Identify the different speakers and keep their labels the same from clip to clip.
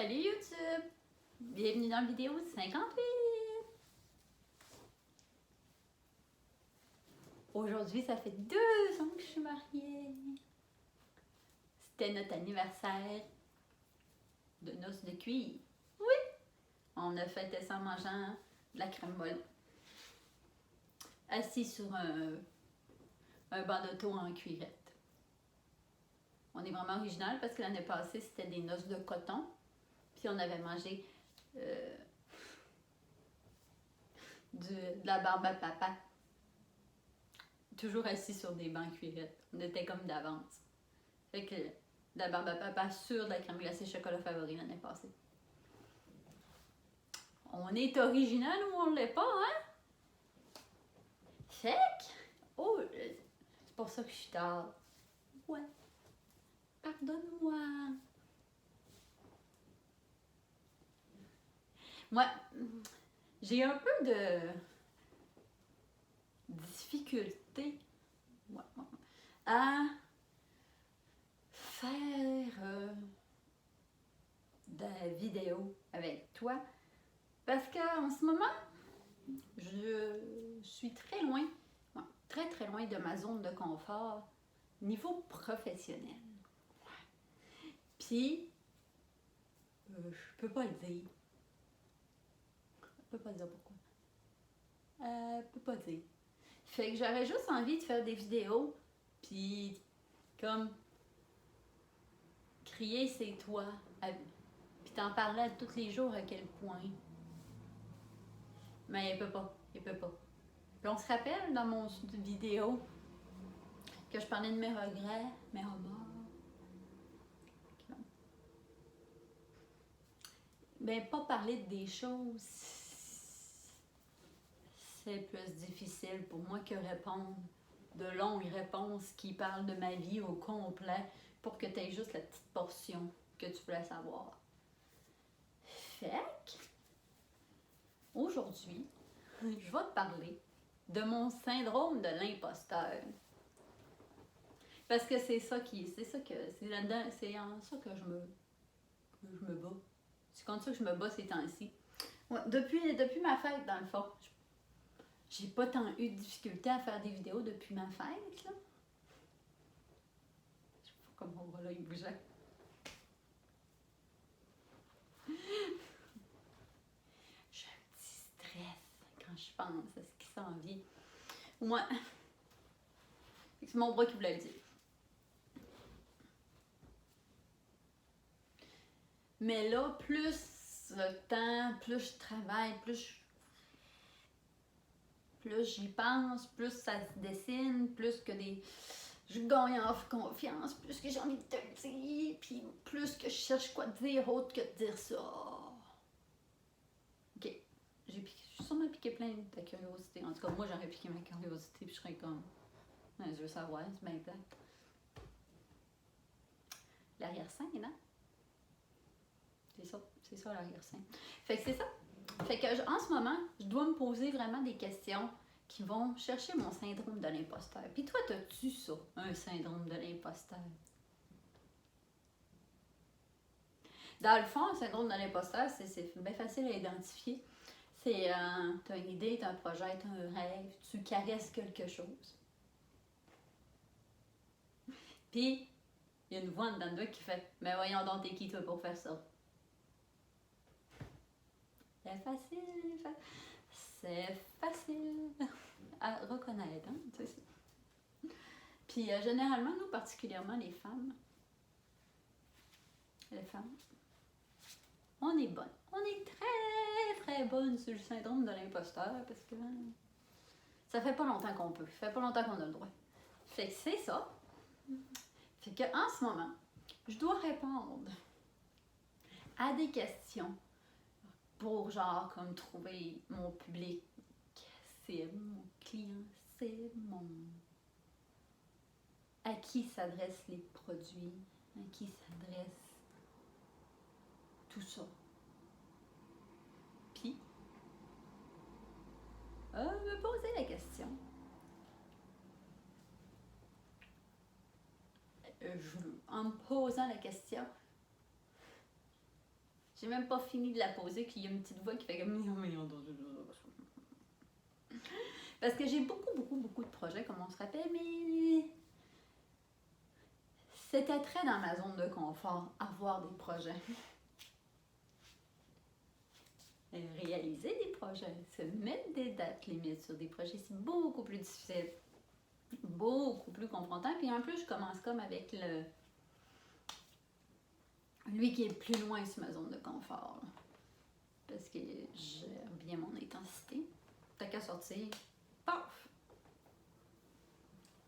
Speaker 1: Salut YouTube! Bienvenue dans la vidéo 58! Aujourd'hui, ça fait 2 ans que je suis mariée. C'était notre anniversaire de noces de cuir. Oui! On a fêté ça en mangeant de la crème molle. Assis sur un banc d'auto en cuirette. On est vraiment original parce que l'année passée, c'était des noces de coton. Puis on avait mangé de la barbe à papa. Toujours assis sur des bancs cuirettes. On était comme d'avance. Fait que de la barbe à papa sur de la crème glacée chocolat favori l'année passée. On est original ou on l'est pas, hein? Fait que... Oh, c'est pour ça que je suis tard. Ouais. Pardonne-moi. Moi, j'ai un peu de difficulté à faire de la vidéo avec toi parce qu'en ce moment, je suis très loin, très loin de ma zone de confort niveau professionnel. Puis, je peux pas le dire. Je peux pas dire pourquoi. Je peux pas dire. Fait que j'aurais juste envie de faire des vidéos, puis comme crier c'est toi, puis t'en parler tous les jours à quel point. Mais il peut pas. Puis on se rappelle dans mon vidéo que je parlais de mes regrets, mes remords. Ben, pas parler des choses, c'est plus difficile pour moi que répondre de longues réponses qui parlent de ma vie au complet pour que tu aies juste la petite portion que tu voulais savoir. Fait que, aujourd'hui, je vais te parler de mon syndrome de l'imposteur. Parce que c'est en ça que je me bats. C'est comme ça que je me bats ces temps-ci. Ouais, depuis ma fête, dans le fond, j'ai pas tant eu de difficulté à faire des vidéos depuis ma fête, là. Je sais pas comment on va là, il bougeait. J'ai un petit stress quand je pense à ce qui s'en vient. Moi, c'est mon bras qui voulait le dire. Mais là, plus le temps, plus je travaille, plus j'y pense, plus ça se dessine, plus que je gagne en confiance, plus que j'ai envie de te le dire, puis plus que je cherche quoi dire autre que de dire ça. Ok, j'ai sûrement piqué plein de ta curiosité. En tout cas, moi j'aurais piqué ma curiosité, puis je serais comme, je veux savoir, c'est bien plate. L'arrière-scène, hein? C'est ça l'arrière-scène. Fait que c'est ça. Fait que en ce moment, je dois me poser vraiment des questions qui vont chercher mon syndrome de l'imposteur. Puis toi, t'as-tu ça, un syndrome de l'imposteur? Dans le fond, un syndrome de l'imposteur, c'est bien facile à identifier. C'est, t'as une idée, t'as un projet, t'as un rêve, tu caresses quelque chose. Puis, il y a une voix en dedans de toi qui fait « Mais voyons donc, t'es qui toi pour faire ça? » C'est facile à reconnaître, hein, tu sais. Puis généralement, nous, particulièrement les femmes, on est bonnes. On est très bonnes sur le syndrome de l'imposteur parce que ça fait pas longtemps qu'on peut, ça fait pas longtemps qu'on a le droit. Fait que c'est ça. Fait que en ce moment, je dois répondre à des questions pour genre comme trouver mon public cible, mon client cible, à qui s'adressent les produits, à qui s'adresse tout ça. Puis, me poser la question. En me posant la question, J'ai même pas fini de la poser qu'il y a une petite voix qui fait comme... Parce que j'ai beaucoup de projets, comme on se rappelle, mais c'était très dans ma zone de confort, avoir des projets. Réaliser des projets, se mettre des dates limites sur des projets, c'est beaucoup plus difficile, beaucoup plus confrontant. Puis en plus, je commence comme avec lui qui est plus loin sur ma zone de confort. Là. Parce que j'aime bien mon intensité. T'as qu'à sortir, paf!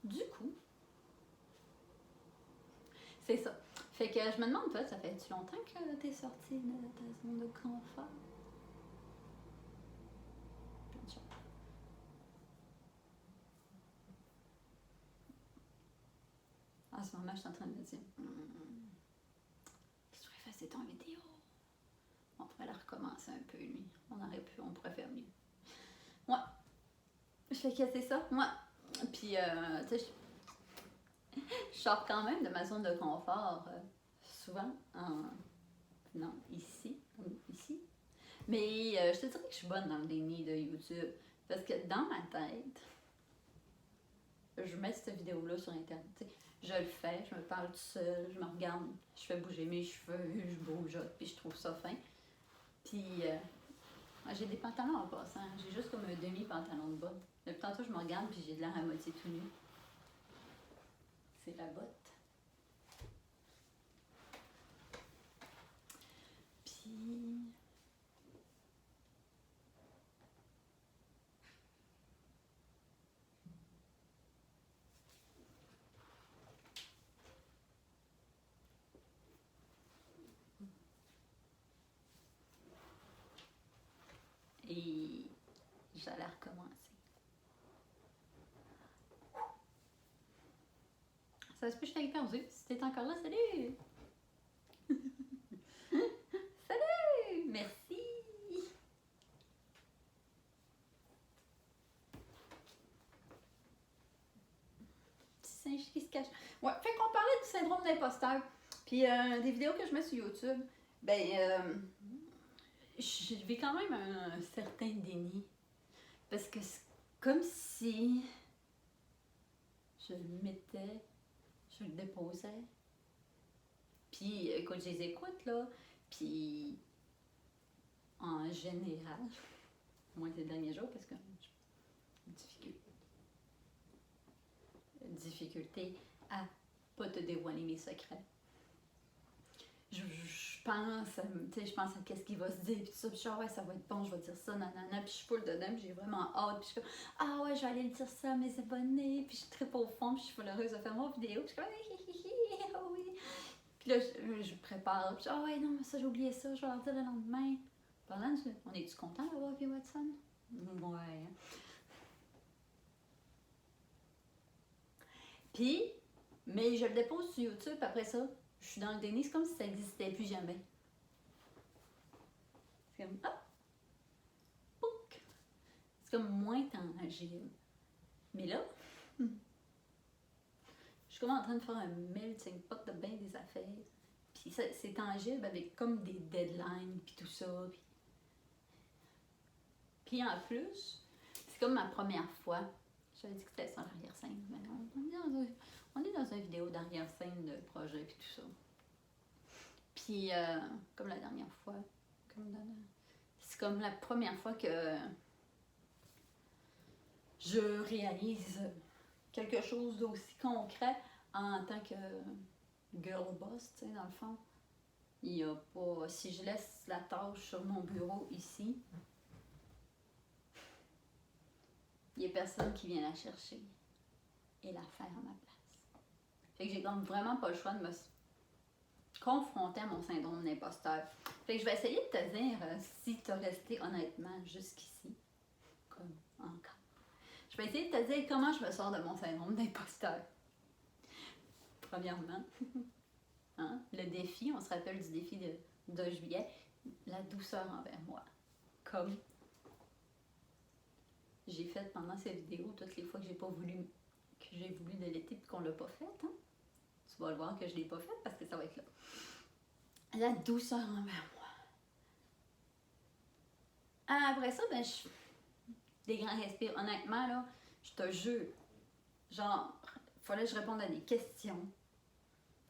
Speaker 1: Du coup, c'est ça. Fait que je me demande, toi, ça fait-tu longtemps que t'es sortie de ta zone de confort? En ce moment, je suis en train de me dire, si tu pourrais effacer ton vidéo, on pourrait la recommencer un peu, lui. On pourrait faire mieux. Ouais. Fait que c'est ça, moi. Puis, tu sais, je sors quand même de ma zone de confort, souvent, en venant ici, comme ici. Mais je te dirais que je suis bonne dans le déni de YouTube. Parce que dans ma tête, je mets cette vidéo-là sur Internet. T'sais, je le fais, je me parle tout seul, je me regarde, je fais bouger mes cheveux, je bougeote, puis je trouve ça fin. Puis, j'ai des pantalons en passant. J'ai juste comme un demi-pantalon de bas. Depuis tantôt, je me regarde, puis j'ai de l'air à moitié tout nu. C'est la botte. Puis... Et j'allais recommencer. Ça se peut que je t'aille perdu. Si t'es encore là, salut! Salut! Merci! Petit singe qui se cache. Ouais, fait qu'on parlait du syndrome d'imposteur. Puis des vidéos que je mets sur YouTube, ben, je vis quand même un certain déni. Parce que c'est comme si je le mettais, je le déposais. Puis, écoute, je les écoute, là. Puis, en général, moins ces derniers jours, parce que difficulté à pas te dévoiler mes secrets. Je pense, tu sais, je pense à qu'est-ce qu'il va se dire, puis tout ça, puis je suis ouais, ça va être bon, je vais dire ça, nanana, puis je suis full dedans, puis j'ai vraiment hâte, puis je suis comme, ah ouais, je vais aller le dire ça à mes abonnés, puis je tripe au fond, puis je suis full heureuse de faire mon vidéo, puis je suis comme, ah oui. Puis là, je prépare, puis ah ouais, non, mais ça, j'ai oublié ça, je vais leur dire le lendemain. Pendant, on est-tu content d'avoir vu Watson? Ouais. Puis, mais je le dépose sur YouTube, après ça, je suis dans le déni, c'est comme si ça n'existait plus jamais. C'est comme, hop, pouc. C'est comme moins tangible. Mais là, je suis comme en train de faire un melting pot de bien des affaires. Puis c'est tangible avec comme des deadlines, puis tout ça. Puis en plus, c'est comme ma première fois. J'avais dit que c'était ça l'arrière-scène, mais on est dans une vidéo d'arrière-scène de projet, puis tout ça. Puis, comme la dernière fois, c'est comme la première fois que je réalise quelque chose d'aussi concret en tant que girl boss, tu sais, dans le fond. Il n'y a pas... Si je laisse la tâche sur mon bureau ici, il n'y a personne qui vient la chercher et la faire à ma place. Fait que j'ai comme vraiment pas le choix de me confronter à mon syndrome d'imposteur. Fait que je vais essayer de te dire si tu as resté honnêtement jusqu'ici, comme encore. Je vais essayer de te dire comment je me sors de mon syndrome d'imposteur. Premièrement, hein, le défi, on se rappelle du défi de juillet, la douceur envers moi. Comme j'ai fait pendant cette vidéo toutes les fois que j'ai voulu de l'été et qu'on l'a pas fait. Hein? Tu vas le voir que je l'ai pas fait parce que ça va être là. La douceur envers moi. Après ça, ben, des grands respires. Honnêtement, là, je te jure, genre, fallait que je réponde à des questions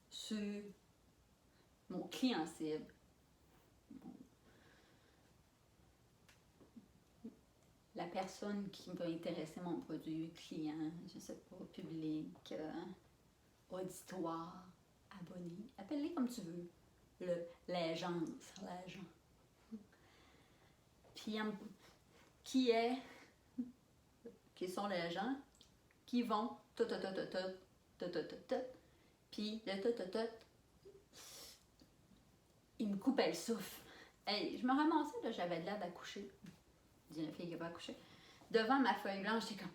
Speaker 1: sur mon client cible. La personne qui va intéresser mon produit, client, je sais pas, public, auditoire, abonné, appelle-les comme tu veux. L'agence, l'agent. Puis, qui sont les gens qui vont tout, puis le tout, il me coupait le souffle. Hey, je me ramassais, là, j'avais l'air d'accoucher. Dis une fille qui va accoucher. Devant ma feuille blanche, j'étais comme.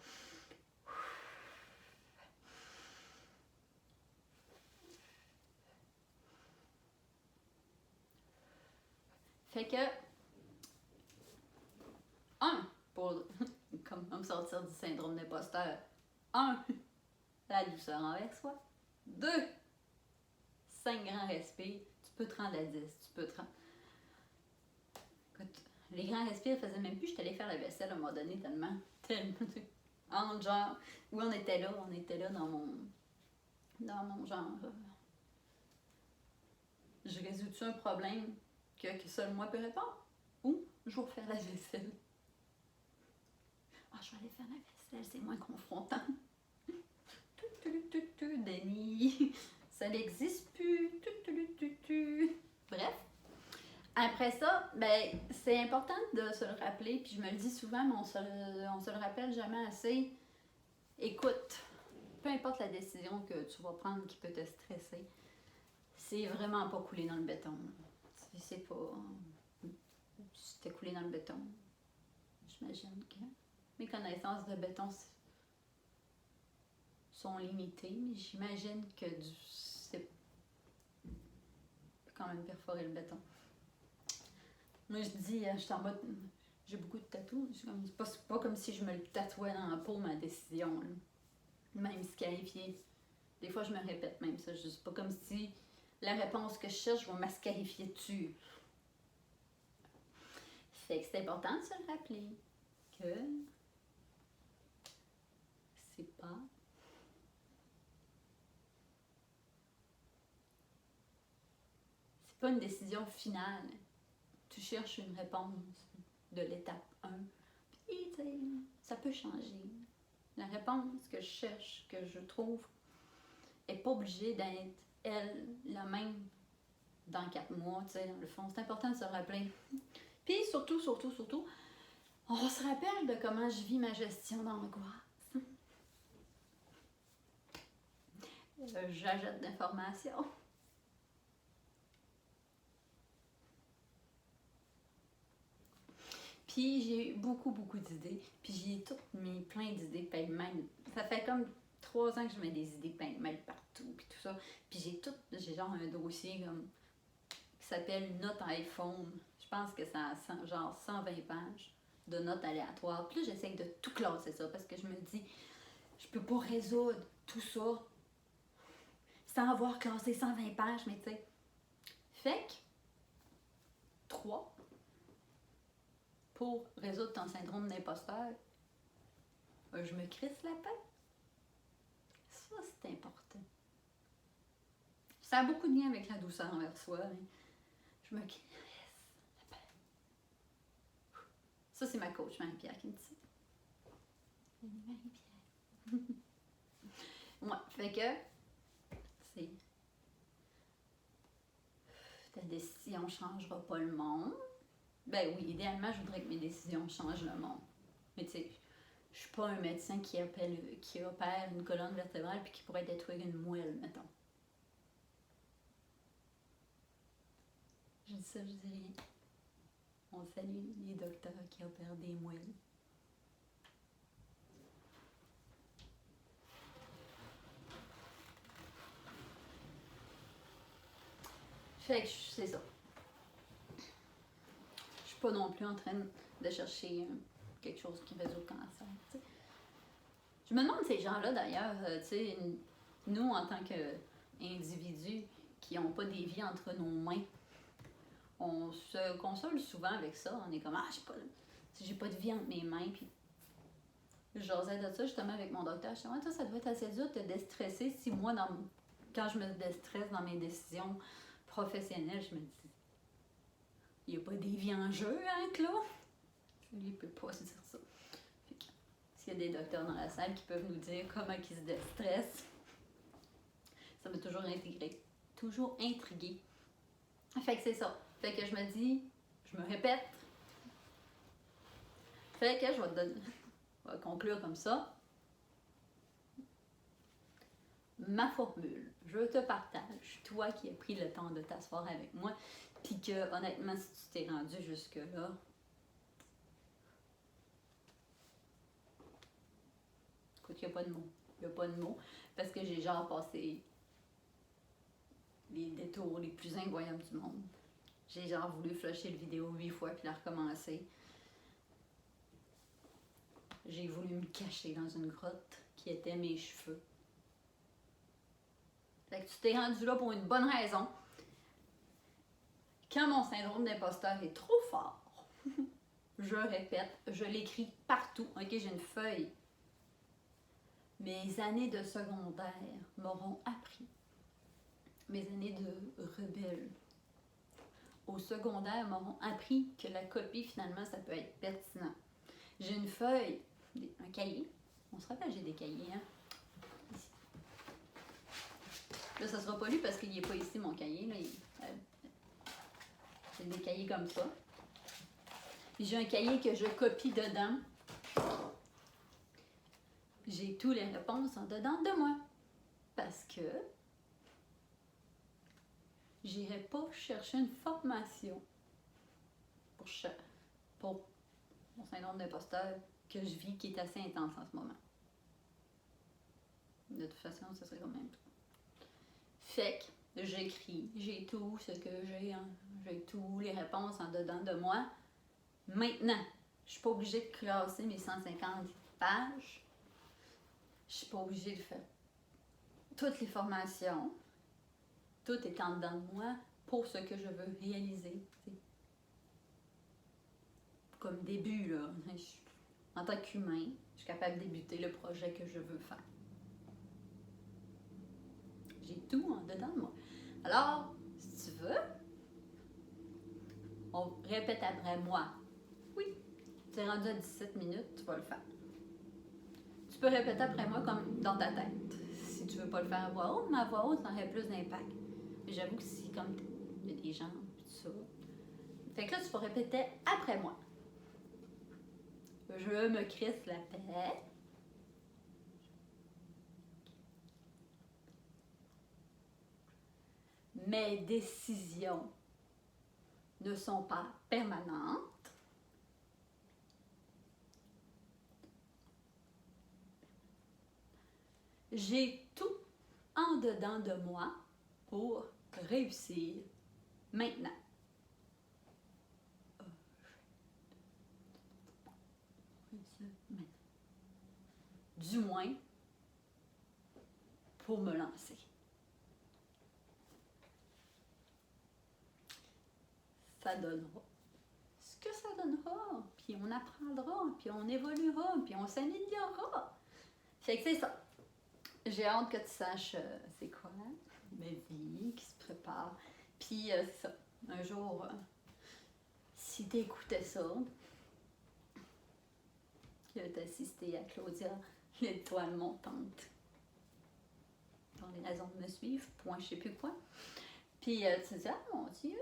Speaker 1: Fait que, pour comme me sortir du syndrome d'imposteur, la douceur envers soi. 2, 5 grands respires, tu peux te rendre à 10, tu peux te rendre. Écoute, les grands respires faisaient même plus, je t'allais faire la vaisselle à un moment donné tellement, genre, où on était là dans mon genre, je résous-tu un problème que seul moi peux répondre? Ou je vais faire la vaisselle. Je vais aller faire la vaisselle, c'est moins confrontant. Denis, ça n'existe plus. Bref. Après ça, ben, c'est important de se le rappeler, puis je me le dis souvent, mais on se le rappelle jamais assez. Écoute, peu importe la décision que tu vas prendre qui peut te stresser, c'est vraiment pas coulé dans le béton. C'est pas. Si c'était coulé dans le béton, j'imagine que mes connaissances de béton sont limitées, mais j'imagine que c'est quand même perforer le béton. Moi, je dis, je suis en mode, j'ai beaucoup de tatous. C'est pas comme si je me le tatouais dans la peau, ma décision. Là. Même scarifier. Des fois, je me répète même ça. C'est pas comme si la réponse que je cherche, je vais m'ascarifier dessus. Fait que c'est important de se le rappeler que c'est pas une décision finale. Tu cherches une réponse de l'étape 1. Puis, tu sais, ça peut changer. La réponse que je cherche, que je trouve, n'est pas obligée d'être, elle, la même dans 4 mois, tu sais, dans le fond. C'est important de se rappeler. Puis, surtout, on se rappelle de comment je vis ma gestion d'angoisse. J'ajoute d'informations. Puis j'ai eu beaucoup d'idées. Puis j'ai toutes mis plein d'idées pêle-mêle. Ça fait comme 3 ans que je mets des idées pêle-mêle partout. Puis tout ça. Puis j'ai genre un dossier comme qui s'appelle Notes iPhone. Je pense que ça a genre 120 pages de notes aléatoires. Puis là, j'essaie de tout classer ça parce que je me dis, je peux pas résoudre tout ça sans avoir classé 120 pages, mais tu sais. Fait que 3. Pour résoudre ton syndrome d'imposteur, je me crisse la paix. Ça, c'est important. Ça a beaucoup de lien avec la douceur envers soi, mais je me crisse la paix. Ça, c'est ma coach, Marie-Pierre, qui me dit. Marie-Pierre. Ouais, fait que c'est. Ta décision changera pas le monde. Ben oui, idéalement, je voudrais que mes décisions changent le monde. Mais tu sais, je suis pas un médecin qui opère une colonne vertébrale puis qui pourrait détruire une moelle, mettons. Je dis ça, je dis rien. On salue les docteurs qui opèrent des moelles. Fait que c'est ça. Je suis pas non plus en train de chercher quelque chose qui résout le cancer. T'sais. Je me demande ces gens-là d'ailleurs, nous en tant qu'individus qui n'ont pas des vies entre nos mains, on se console souvent avec ça. On est comme, je sais pas. si j'ai pas de vie entre mes mains, puis je jasais de ça justement avec mon docteur. Je disais, ouais, toi, ça doit être assez dur de te déstresser si moi, quand je me déstresse dans mes décisions professionnelles, je me dis, il n'y a pas des vies en jeu, hein, Claude? Lui, il peut pas se dire ça. Fait que, s'il y a des docteurs dans la salle qui peuvent nous dire comment ils se déstressent, ça m'a toujours intrigué. Toujours intrigué. Fait que c'est ça. Fait que je me dis, je me répète. Fait que je vais te donner, on va conclure comme ça. Ma formule, je te partage, toi qui as pris le temps de t'asseoir avec moi, puis que honnêtement, si tu t'es rendu jusque-là, écoute, il n'y a pas de mots. Il n'y a pas de mots, parce que j'ai genre passé les détours les plus incroyables du monde. J'ai genre voulu flusher le vidéo 8 fois puis la recommencer. J'ai voulu me cacher dans une grotte qui était mes cheveux. Fait que tu t'es rendu là pour une bonne raison. Quand mon syndrome d'imposteur est trop fort, je répète, je l'écris partout. Ok, j'ai une feuille. Mes années de secondaire m'auront appris. Mes années de rebelle au secondaire m'auront appris que la copie, finalement, ça peut être pertinent. J'ai une feuille, un cahier. On se rappelle, j'ai des cahiers, hein? Ici. Là, ça sera pas lu parce qu'il n'est pas ici, mon cahier. Là, j'ai des cahiers comme ça. Puis j'ai un cahier que je copie dedans. J'ai toutes les réponses en dedans de moi. Parce que j'irai pas chercher une formation pour mon syndrome d'imposteur que je vis, qui est assez intense en ce moment. De toute façon, ça serait quand même tout. Fait que j'écris, j'ai tout ce que j'ai, hein, j'ai toutes les réponses en dedans de moi. Maintenant, je suis pas obligée de classer mes 150 pages. Je suis pas obligée de faire toutes les formations. Tout est en dedans de moi pour ce que je veux réaliser. Comme début, là, en tant qu'humain, je suis capable de débuter le projet que je veux faire. J'ai tout en dedans de moi. Alors, si tu veux, on répète après moi. Oui, tu es rendu à 17 minutes, tu vas le faire. Tu peux répéter après moi comme dans ta tête. Si tu veux pas le faire à voix haute, mais à voix haute, ça aurait plus d'impact. Mais j'avoue que si, comme il y a des gens, tout ça. Fait que là, tu vas répéter après moi. Je me crisse la paix. Mes décisions ne sont pas permanentes. J'ai tout en dedans de moi pour réussir maintenant. Du moins, pour me lancer. Ça donnera ce que ça donnera, puis on apprendra, puis on évoluera, puis on s'améliorera. Fait que c'est ça. J'ai hâte que tu saches c'est quoi ma vie qui se prépare. Puis c'est ça. Un jour, si tu écoutais ça, que tu assisté à Claudia, l'étoile montante. Dans les raisons de me suivre, point je sais plus quoi. Puis tu te dis, ah mon Dieu,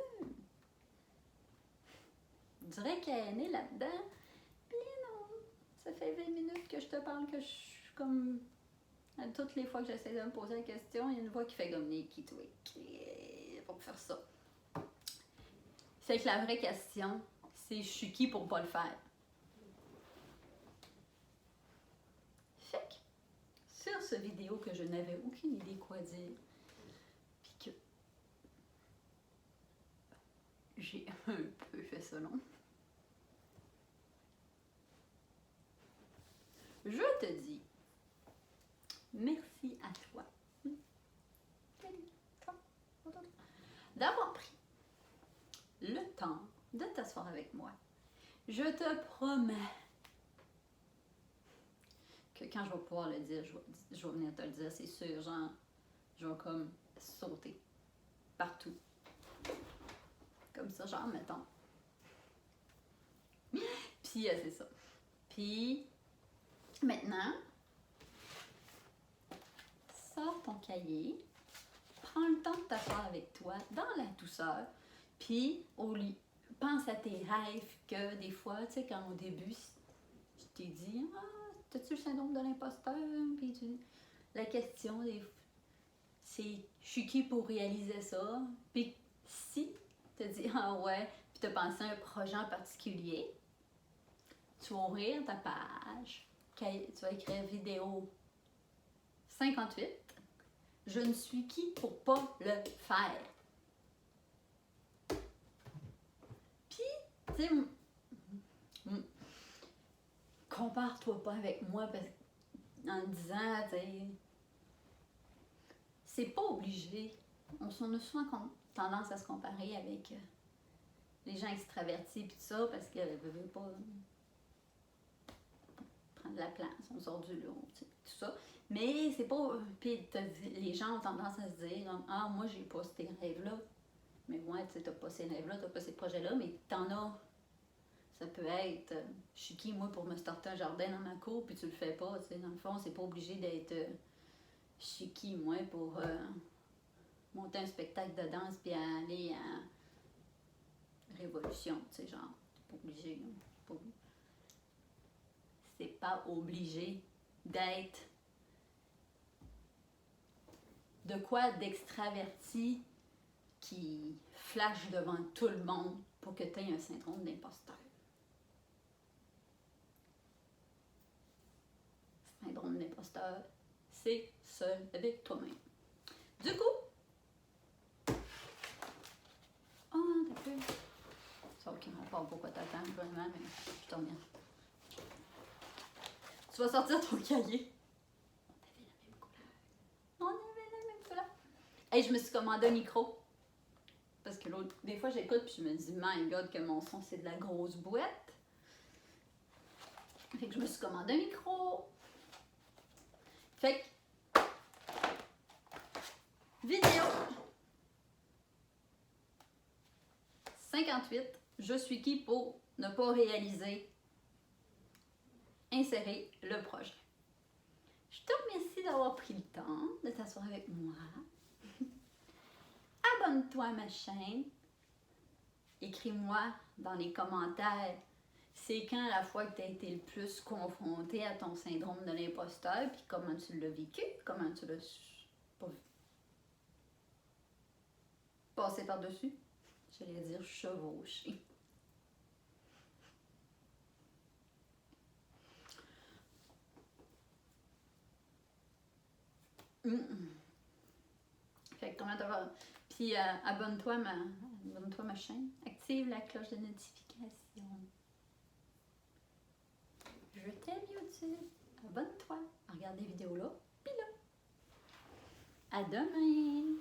Speaker 1: on dirait qu'elle est née là-dedans. Puis non, ça fait 20 minutes que je te parle, que je suis comme. Toutes les fois que j'essaie de me poser la question, il y a une voix qui fait comme Nikki Twig. Pour faire ça. Fait que la vraie question, c'est je suis qui pour pas le faire? Fait que, sur ce vidéo que je n'avais aucune idée quoi dire, puis que j'ai un peu fait ça long, je te dis merci à toi d'avoir pris le temps de t'asseoir avec moi, Je te promets que quand je vais pouvoir le dire, je vais venir te le dire, c'est sûr, genre, je vais comme sauter partout. Comme ça, genre, mettons. Puis, c'est ça. Puis, maintenant, sors ton cahier, prends le temps de t'asseoir avec toi dans la douceur, puis au lit, pense à tes rêves que des fois, tu sais, quand au début, je t'ai dit, ah, t'as-tu le syndrome de l'imposteur? Puis la question, c'est, je suis qui pour réaliser ça? Puis si tu dis, ah ouais, puis tu as pensé à un projet en particulier, tu vas ouvrir ta page, tu vas écrire vidéo 58. Je ne suis qui pour pas le faire. Puis, tu sais, compare-toi pas avec moi en disant, tu sais, c'est pas obligé. On a souvent tendance à se comparer avec les gens extravertis et tout ça parce qu'ils ne veulent pas prendre la place, on sort du lot, tout ça. Mais c'est pas. Puis les gens ont tendance à se dire, ah, moi, j'ai pas ces rêves-là. Mais moi, tu sais, t'as pas ces rêves-là, t'as pas ces projets-là, mais t'en as. Ça peut être, je suis qui, moi, pour me starter un jardin dans ma cour, puis tu le fais pas, tu sais. Dans le fond, c'est pas obligé d'être, je suis qui, moi, pour monter un spectacle de danse, puis aller à Révolution, tu sais, genre. C'est pas obligé, là. C'est pas obligé d'être de quoi d'extraverti qui flash devant tout le monde pour que tu aies un syndrome d'imposteur. Syndrome d'imposteur, c'est seul avec toi-même. Du coup, oh, t'as plus. Ça, ok, on parle pourquoi t'attends vraiment, mais je te reviens. Tu vas sortir ton cahier. On avait la même couleur. Hey, je me suis commandé un micro. Parce que l'autre, des fois, j'écoute puis je me dis, my God, que mon son, c'est de la grosse boîte. Fait que je me suis commandé un micro. Fait que, vidéo 58, je suis qui pour ne pas réaliser, insérer le projet. Je te remercie d'avoir pris le temps de t'asseoir avec moi. Abonne-toi à ma chaîne. Écris-moi dans les commentaires c'est quand la fois que tu as été le plus confronté à ton syndrome de l'imposteur, puis comment tu l'as vécu, comment tu l'as passé par-dessus. J'allais dire chevauché. Fait que comment tu vas. Puis abonne-toi à ma chaîne. Active la cloche de notification. Je t'aime YouTube. Abonne-toi à regarder les vidéos là. Puis là. À demain.